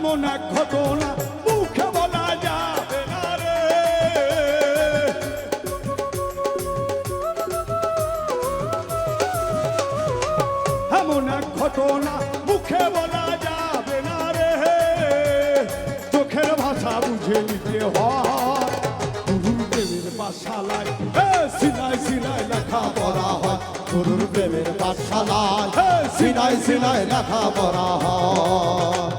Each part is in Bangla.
এমন এক ঘটনা মুখে বলা যাবে না রে। এমন এক ঘটনা মুখে বলা যাবে না রে, চোখের ভাষা বুঝে নিতে হয়। গুরুর প্রেমের পাঠশালায় সিনাই সিনাই লেখা পড়া হয়। গুরুর প্রেমের পাঠশালায় সিনাই সিনাই লেখা পড়া হয়।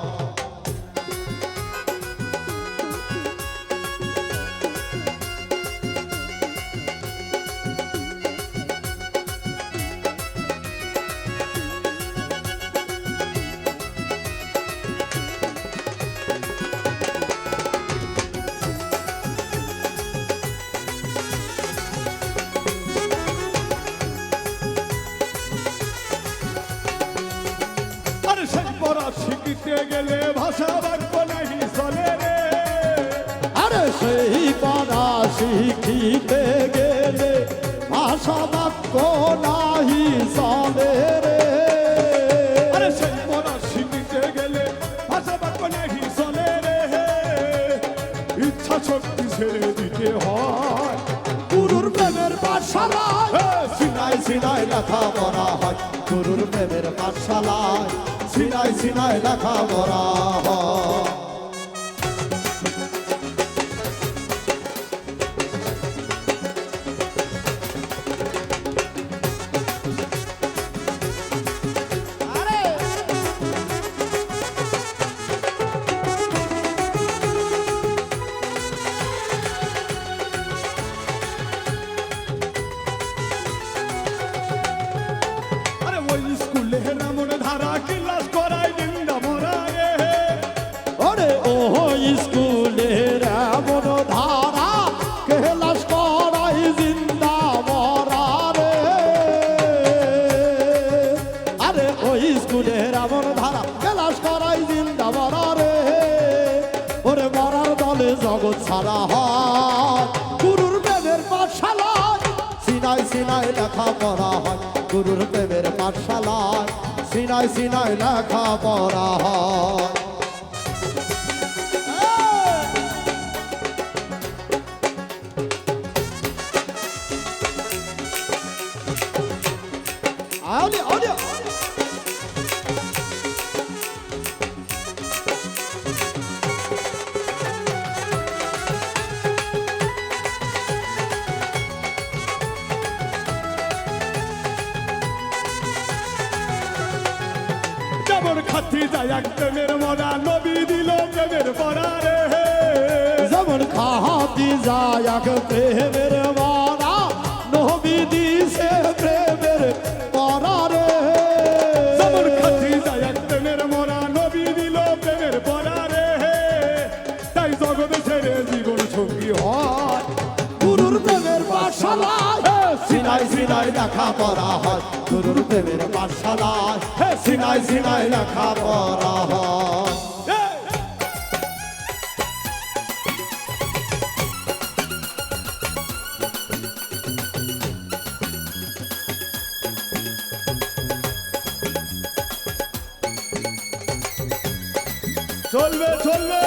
শিখতে গেলে ভাষা বাক্য নাহি চলে রে। আরে সেই পড়া শিখিতে গেলে ভাষা বাক্য নাহি চলে রে। আরে সেই পড়া শিখতে গেলে ভাষা বাক্য নাহি চলে রে, ইচ্ছা শক্তি ছেড়ে দিতে হয়। গুরুর প্রেমের পাঠশালায় সিনাই সিনাই লেখা পড়া হয়। গুরুর প্রেমের পাঠশালায় সিনাই সিনাই লেখা পড়া হয়। জগৎ সারা হয় গুরুর প্রেমের পাঠশালায় সিনাই সিনাই লেখা পড়া হয়। গুরুর প্রেমের পাঠশালায় সিনাই সিনাই লেখা পড়া হয়। খাতি যায় এক প্রেমের মরা নবী দিল প্রেমের পরা রে। যেমন খাতি যায় এক প্রেমের মরা নবী দিছে প্রেমের পরা রে। যেমন খাতি যায় এক প্রেমের মরা নবী দিল প্রেমের পরা রে, তাই জগৎ ছেড়ে জীবন সঙ্গী হয়। গুরুর প্রেমের পাঠশালায় সিনাই সিনাই লেখা পড়া হয়। গুরুর প্রেমের পাঠশালায় সিনাই সিনাই লেখা পড়া হয়। চলবে চলবে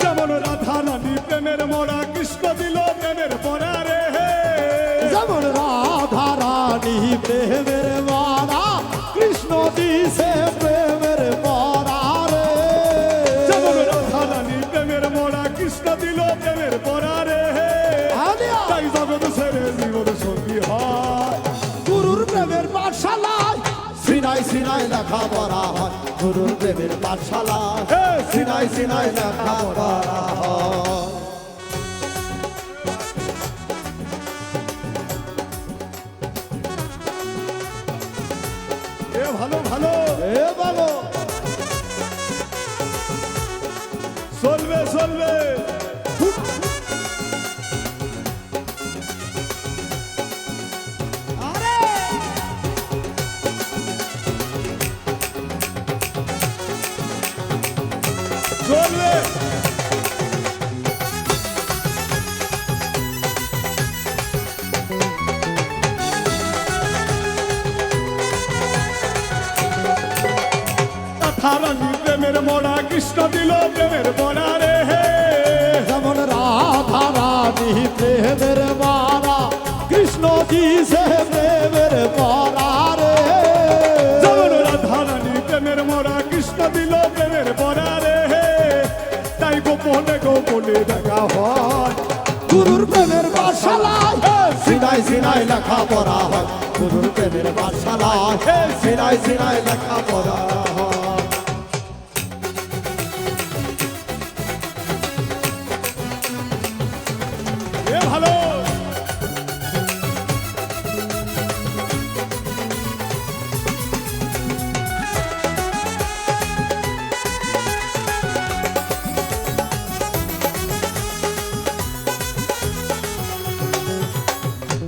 যেমন রাধা রানী প্রেমের মরা কৃষ্ণ দিল প্রেমের পরা রে। যেমন রাধা রানী প্রেমের মরা কৃষ্ণ দিছে প্রেমের পরা রে। যেমন রাধা রানী প্রেমের মরা কৃষ্ণ দিল প্রেমের পরা রে, তাই জগৎ ছেড়ে জীবন সঙ্গী হয়। গুরুর প্রেমের পাঠশালায় সিনাই সিনাই লেখা পড়া হয়। গুরুর প্রেমের পাঠশালায় সিনাই সিনাই লেখা পড়া হয়। ভালো ভালো ভালো চলবে চলবে রাধারানী প্রেমের মরা কৃষ্ণ দিল প্রেমের মরা রে হে যেমন রাধা রানী প্রেমের মারা কৃষ্ণ দিছে প্রেমের মারা রে যেমন রাধারানী প্রেমের মরা কৃষ্ণ দিল প্রেমের মরা রে হে তাই গোপনে গোপনে দেখা হয় গুরুর প্রেমের পাঠশালায় সিনাই সিনাই লেখা পড়া হয় গুরুর প্রেমের পাঠশালায় সিনাই সিনাই লেখা পড়া হয় এ ভালো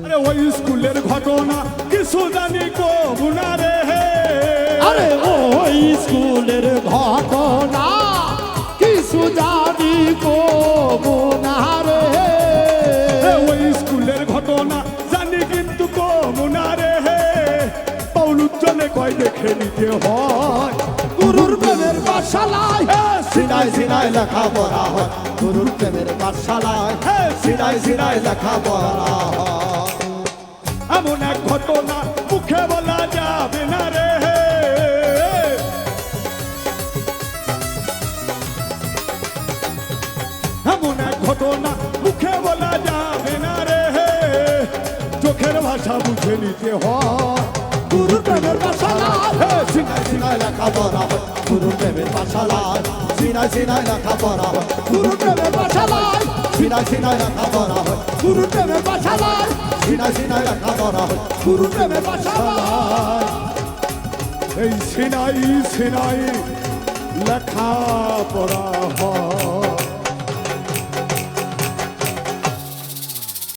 আরে ওই স্কুলের ঘটনা কিছু জানি কবুনা রে হে আরে ওই স্কুলের ঘটনা কিছু জানি কবুনা রে ওই স্কুলের ঘটনা জানি কিন্তু কবুনা রে হে পৌলুজ্জনে কয় দেখে নিতে হয় গুরুর প্রেমের পাঠশালায় সিনাই সিনাই লেখা পড়া হয় গুরুর প্রেমের পাঠশালায় সিনাই সিনাই লেখা পড়া হয় এমন এক ঘটনা মুখে বলা যাবে না রে এমন এক ঘটনা মুখে বলা যাবে না রে চোখের ভাষা বুঝে নিতে হয় গুরুর প্রেমের পাঠশালায় সিনাই সিনাই লেখা পড়া হয় গুরুর প্রেমের পাঠশালায় সিনাই সিনাই লেখা পড়া হয় গুরুর প্রেমের পাঠশালায় সিনাই সিনাই লেখা পড়া হয় গুরুর প্রেমের পাঠশালায় সিনাই সিনাই লেখা পড়া হয় গুরুর প্রেমের পাঠশালায় এই সিনাই সিনাই লেখা পড়া হয়